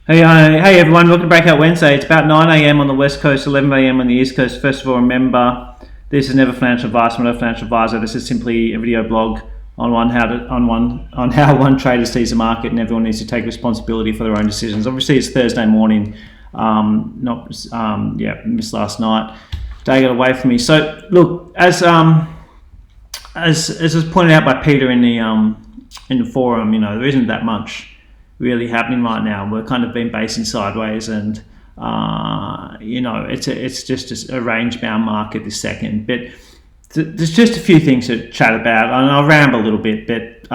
Hey everyone, welcome to Breakout Wednesday. It's about 9 a.m. on the West Coast, 11 a.m. on the East Coast. First of all, remember, this is never financial advice. I'm not a financial advisor. This is simply a video blog on how one trader sees the market, and everyone needs to take responsibility for their own decisions. Obviously, it's Thursday morning. Missed last night. Day got away from me. So look, as was pointed out by Peter in the forum, there isn't that much really happening right now. We're kind of been basing sideways, and it's just a range bound market this second. But there's just a few things to chat about, and I'll ramble a little bit. But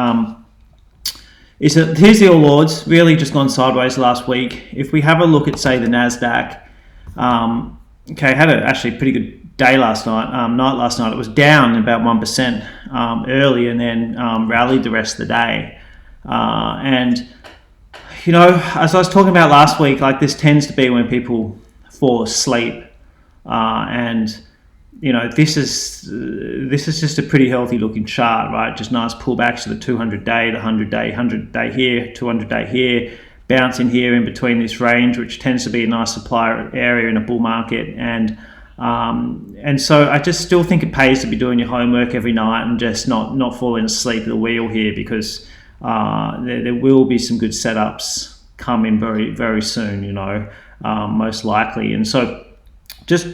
here's the All Ords, really just gone sideways last week. If we have a look at, say, the Nasdaq, had actually a pretty good day last night. Last night it was down about 1% early, and then rallied the rest of the day. As I was talking about last week, like, this tends to be when people fall asleep, this is just a pretty healthy looking chart, right? Just nice pullbacks to the 200-day, the 100-day here, 200-day here, bouncing here in between this range, which tends to be a nice supply area in a bull market, and so I just still think it pays to be doing your homework every night and just not falling asleep at the wheel here, because there will be some good setups coming very, very soon, most likely. And so just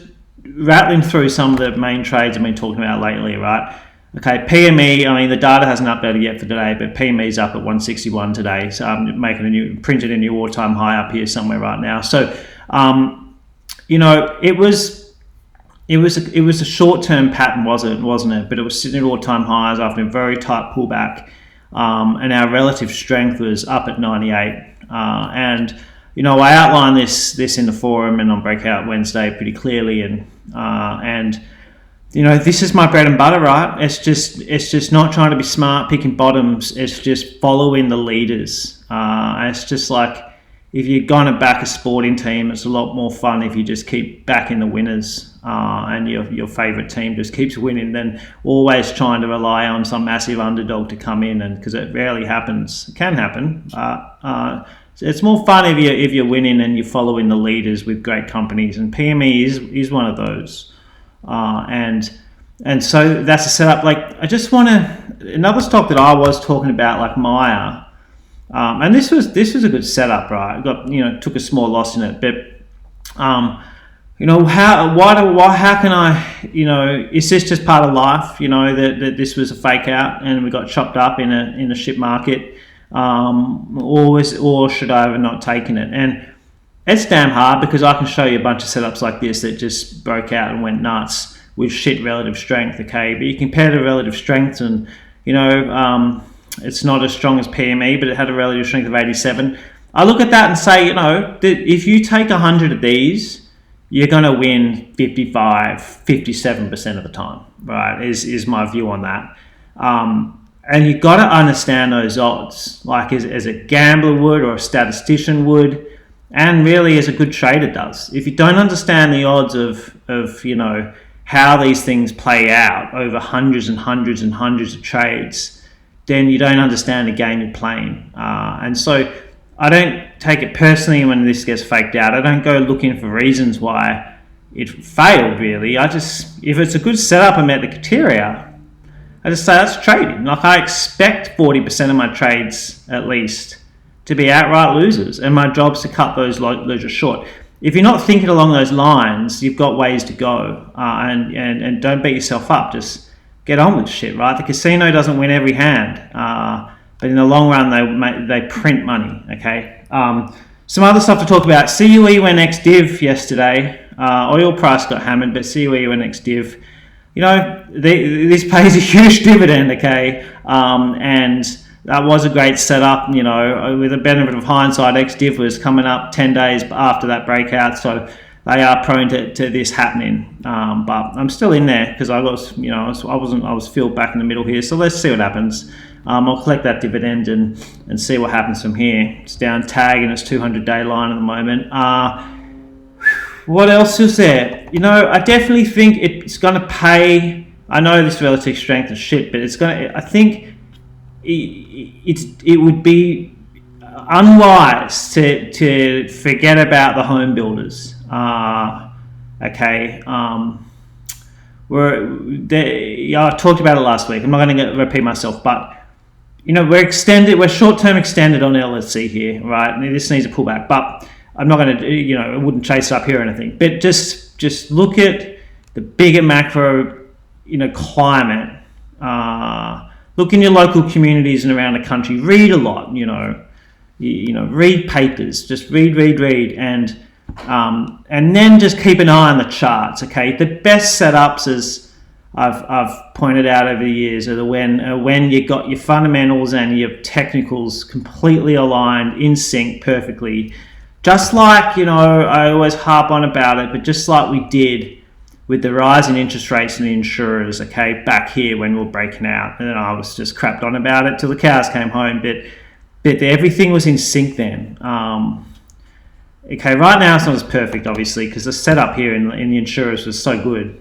rattling through some of the main trades I've been talking about lately, right? Okay, PME, the data hasn't updated yet for today, but PME is up at 161 today. So I'm printed a new all-time high up here somewhere right now. So, it was a short-term pattern, wasn't it? But it was sitting at all-time highs after a very tight pullback. And our relative strength was up at 98. I outlined this in the forum and on Breakout Wednesday pretty clearly. And this is my bread and butter, right? It's just not trying to be smart, picking bottoms. It's just following the leaders. It's just like, if you're going to back a sporting team, it's a lot more fun if you just keep backing the winners, and your favourite team just keeps winning, than always trying to rely on some massive underdog to come in, and because it rarely happens. It can happen. It's more fun if you're winning and you're following the leaders with great companies, and PME is one of those. And so that's a setup. Like, I just want to, another stock that I was talking about, like Maya. And this was a good setup, right? Took a small loss in it, but how can I, is this just part of life? That this was a fake out and we got chopped up in a shit market, or should I have not taken it? And it's damn hard, because I can show you a bunch of setups like this that just broke out and went nuts with shit relative strength. Okay, but you compare the relative strength, and it's not as strong as PME, but it had a relative strength of 87. I look at that and say, that if you take 100 of these, you're going to win 55, 57% of the time, right? Is my view on that. And you've got to understand those odds, like as a gambler would, or a statistician would, and really as a good trader does. If you don't understand the odds of how these things play out over hundreds and hundreds and hundreds of trades, then you don't understand the game you're playing. And so I don't take it personally when this gets faked out. I don't go looking for reasons why it failed, really. If it's a good setup and met the criteria, I just say that's trading. Like, I expect 40% of my trades, at least, to be outright losers, and my job's to cut those losers short. If you're not thinking along those lines, you've got ways to go, and don't beat yourself up. Just get on with shit, right? The casino doesn't win every hand, but in the long run, they print money, okay? Some other stuff to talk about. CUE went ex-div yesterday. Oil price got hammered, but CUE went ex-div. This pays a huge dividend, okay? And that was a great setup, with the benefit of hindsight. Ex-div was coming up 10 days after that breakout, so they are prone to this happening, but I'm still in there because I was filled back in the middle here. So let's see what happens. I'll collect that dividend and see what happens from here. It's down tag in its 200-day line at the moment. What else is there? I definitely think it's going to pay. I know this relative strength is shit, but it's going to. I think it would be unwise to forget about the home builders. Okay. I talked about it last week. I'm not going to repeat myself, but we're short-term extended on LSC here, right? And this needs a pullback, but I'm not going to, I wouldn't chase it up here or anything. But just look at the bigger macro, climate. Look in your local communities and around the country. Read a lot, read papers. Just read, and then just keep an eye on the charts. Okay, the best setups, as I've pointed out over the years, are when you got your fundamentals and your technicals completely aligned, in sync perfectly. Just like, I always harp on about it, but just like we did with the rise in interest rates and the insurers, okay, back here when we were breaking out, and then I was just crapped on about it till the cows came home, but everything was in sync then. Okay, right now it's not as perfect, obviously, because the setup here in the insurers was so good.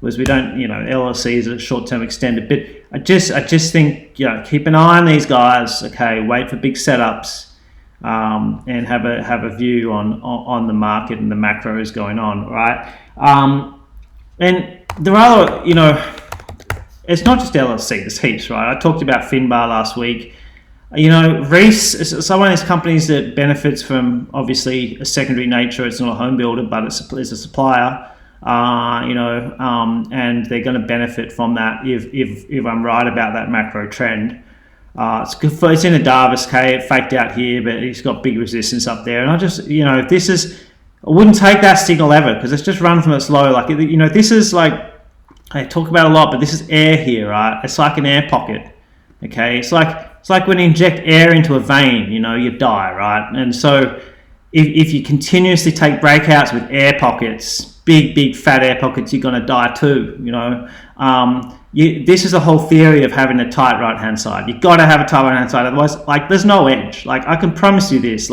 Was we don't, LLCs are short-term extended, but I just think, keep an eye on these guys, okay, wait for big setups, and have a view on the market and the macros going on, right? And there are, it's not just LLC, there's heaps, right? I talked about Finbar last week. Reese is one of these companies that benefits from, obviously, a secondary nature. It's not a home builder, but it's a supplier, and they're going to benefit from that if I'm right about that macro trend. It's in a Davis, okay, it faked out here, but it's got big resistance up there. And I just, I wouldn't take that signal ever, because it's just run from its low. Like, this is like, I talk about a lot, but this is air here, right? It's like an air pocket, okay? It's like when you inject air into a vein, you die, right? And so if you continuously take breakouts with air pockets, big fat air pockets, you're going to die too, this is the whole theory of having a tight right-hand side. You've got to have a tight right-hand side, otherwise, there's no edge. I can promise you this,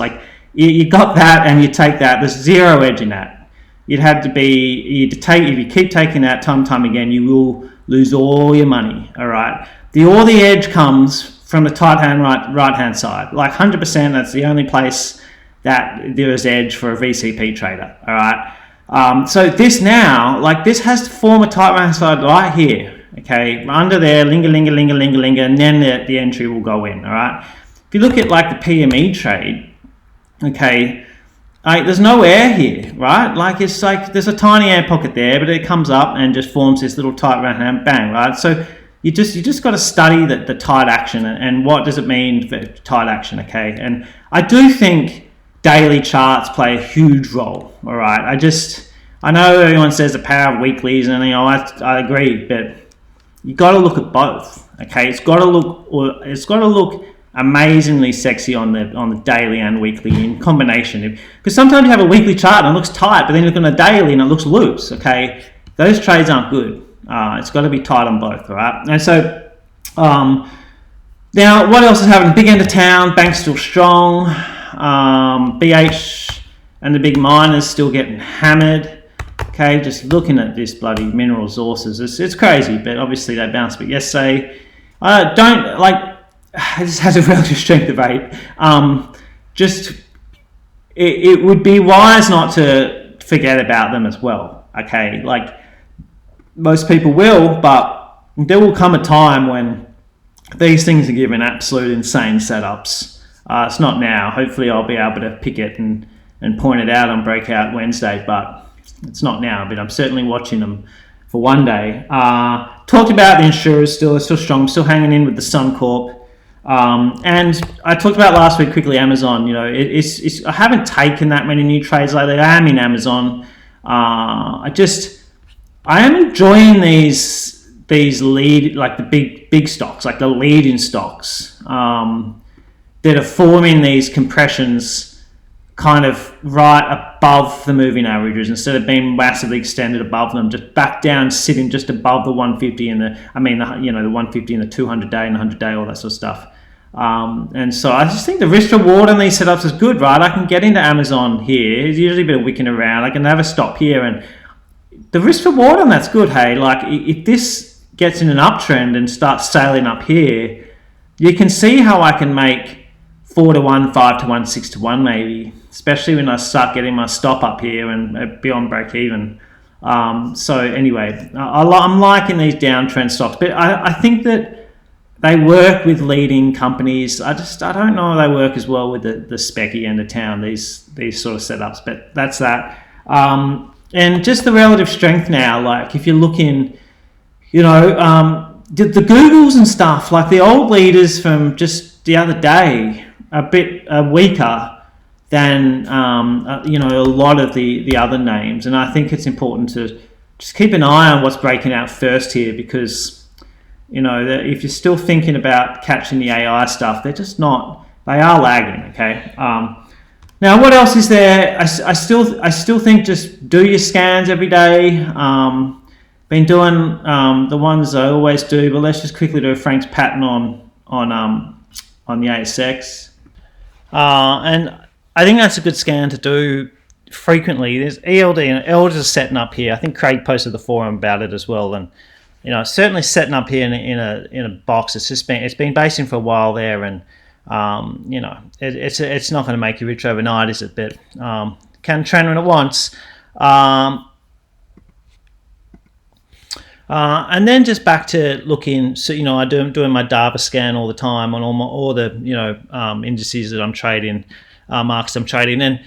you got that and you take that, there's zero edge in that. If you keep taking that time and time again, you will lose all your money, all right? All the edge comes from the tight hand right-hand side. 100%, that's the only place that there is edge for a VCP trader, all right? So this now, this has to form a tight right-hand side right here, okay? Under there, linger, and then the entry will go in, all right? If you look at the PME trade, okay, there's no air here, right? There's a tiny air pocket there, but it comes up and just forms this little tight right-hand bang, right? So you just got to study the tight action and what does it mean for tight action, okay? And I do think daily charts play a huge role, all right? I know everyone says the power of weeklies, and I agree, but you got to look at both, okay? It's got to look amazingly sexy on the daily and weekly in combination, because sometimes you have a weekly chart and it looks tight, but then you look on a daily and it looks loose, okay? Those trades aren't good. It's got to be tight on both, all right? And so, now what else is happening? Big end of town, bank's still strong. BH and the big miners still getting hammered. Okay, just looking at this bloody mineral resources, it's crazy, but obviously they bounced back yesterday. This has a relative strength of 8. It would be wise not to forget about them as well. Okay, most people will, but there will come a time when these things are given absolute insane setups. It's not now. Hopefully I'll be able to pick it and point it out on Breakout Wednesday, but it's not now. But I'm certainly watching them for one day. Talked about the insurers still strong. I'm still hanging in with the Suncorp. And I talked about last week quickly Amazon. I haven't taken that many new trades lately. I am in Amazon. I am enjoying these lead, the big stocks, the leading stocks, that are forming these compressions kind of right above the moving averages instead of being massively extended above them, just back down, sitting just above the 150 and the 150 and the 200 day and 100 day, all that sort of stuff. And so I just think the risk reward on these setups is good, right? I can get into Amazon here. It's usually a bit of wicking around. I can have a stop here, and the risk reward on that's good. Hey, if this gets in an uptrend and starts sailing up here, you can see how I can make 4-1, 5-1, 6-1 maybe, especially when I start getting my stop up here and beyond break even. So anyway, I'm liking these downtrend stocks, but I think that they work with leading companies. I don't know if they work as well with the specky end of town, these sort of setups, but that's that. And just the relative strength now, like if you're looking, the Googles and stuff, like the old leaders from just the other day, a bit weaker than a lot of the other names, and I think it's important to just keep an eye on what's breaking out first here, because if you're still thinking about catching the AI stuff, they're just not. They are lagging. Okay. Now, what else is there? I still think just do your scans every day. Been doing the ones I always do, but let's just quickly do Frank's pattern on the ASX. And I think that's a good scan to do frequently. There's ELD, and ELD is setting up here. I think Craig posted the forum about it as well, and certainly setting up here in a box. It's been basing for a while there, and it's not going to make you rich overnight, is it? But can trend when it wants. And then just back to looking, so I'm doing my DAVA scan all the time on all the indices that I'm trading, markets I'm trading, and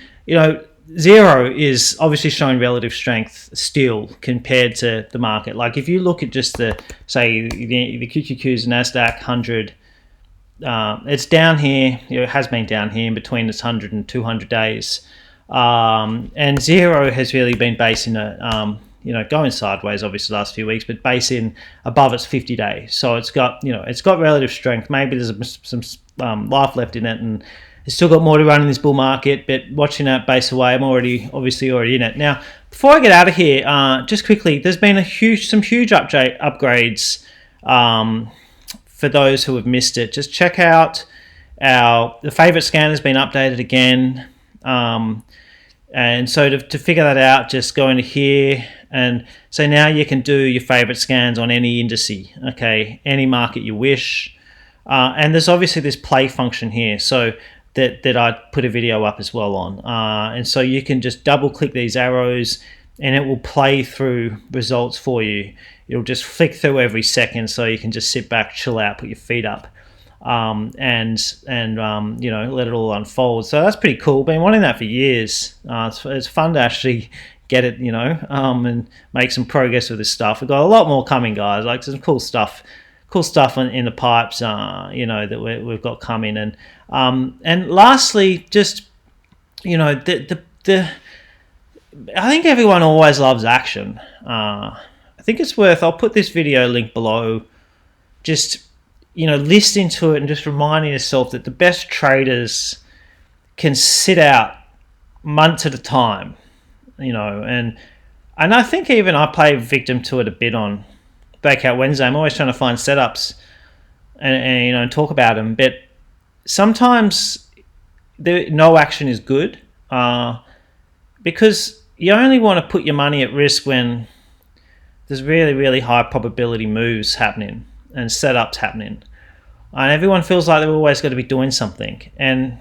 Zero is obviously showing relative strength still compared to the market. Like if you look at just the QQQ's Nasdaq 100, it's down here. It has been down here in between its 100 and 200 days, and Zero has really been basing going sideways obviously the last few weeks, but basing above its 50-day. So it's got relative strength. Maybe there's some life left in it, and it's still got more to run in this bull market, but watching that base away, I'm obviously already in it. Now, before I get out of here, just quickly, there's been some huge upgrades for those who have missed it. Just check out the favorite scan has been updated again. And so to figure that out, just go into here, and so now you can do your favorite scans on any indice, okay, any market you wish. And there's obviously this play function here, so that I put a video up as well on. And so you can just double click these arrows and it will play through results for you. It'll just flick through every second, so you can just sit back, chill out, put your feet up, and let it all unfold. So that's pretty cool. Been wanting that for years. It's fun to actually get it, and make some progress with this stuff. We've got a lot more coming, guys. Like some cool stuff in the pipes, that we've got coming. And lastly, just I think everyone always loves action. I think it's worth. I'll put this video link below. Just listening to it and just reminding yourself that the best traders can sit out months at a time. And I think even I play victim to it a bit on Breakout Wednesday. I'm always trying to find setups and talk about them, but sometimes no action is good, because you only want to put your money at risk when there's really, really high probability moves happening and setups happening, and everyone feels like they're always going to be doing something. And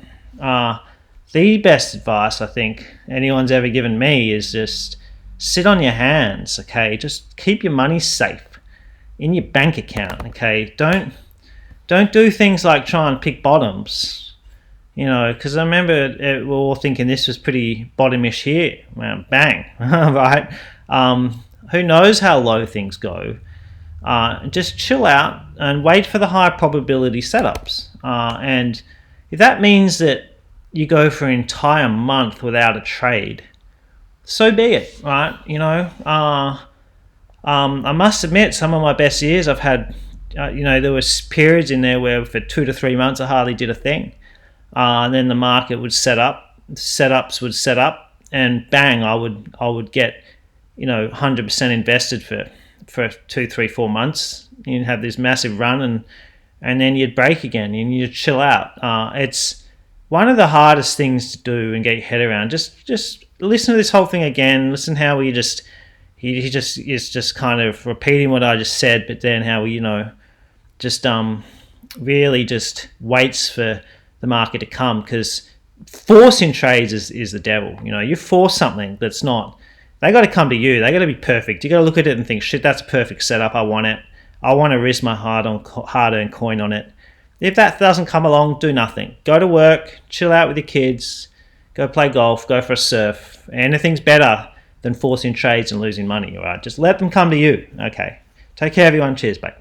the best advice I think anyone's ever given me is just sit on your hands, okay? Just keep your money safe in your bank account, okay? Don't do things like try and pick bottoms, because I remember we're all thinking this was pretty bottomish here. Well, bang, right? Who knows how low things go? Just chill out and wait for the high probability setups. And if that means that you go for an entire month without a trade, so be it, right? I must admit, some of my best years I've had, there was periods in there where for 2 to 3 months I hardly did a thing. And then the market would setups would set up, and bang, I would get, 100% invested for 2, 3, 4 months. You'd have this massive run, and then you'd break again and you'd chill out. It's one of the hardest things to do and get your head around. Just listen to this whole thing again. Listen how he is just kind of repeating what I just said, but then how he, really just waits for the market to come, because forcing trades is the devil. You know, you force something that's not, they got to come to you. They got to be perfect. You got to look at it and think, shit, that's a perfect setup. I want it. I want to risk my hard-earned coin on it. If that doesn't come along, do nothing. Go to work, chill out with your kids, go play golf, go for a surf. Anything's better than forcing trades and losing money, all right? Just let them come to you. Okay. Take care, everyone. Cheers, bye.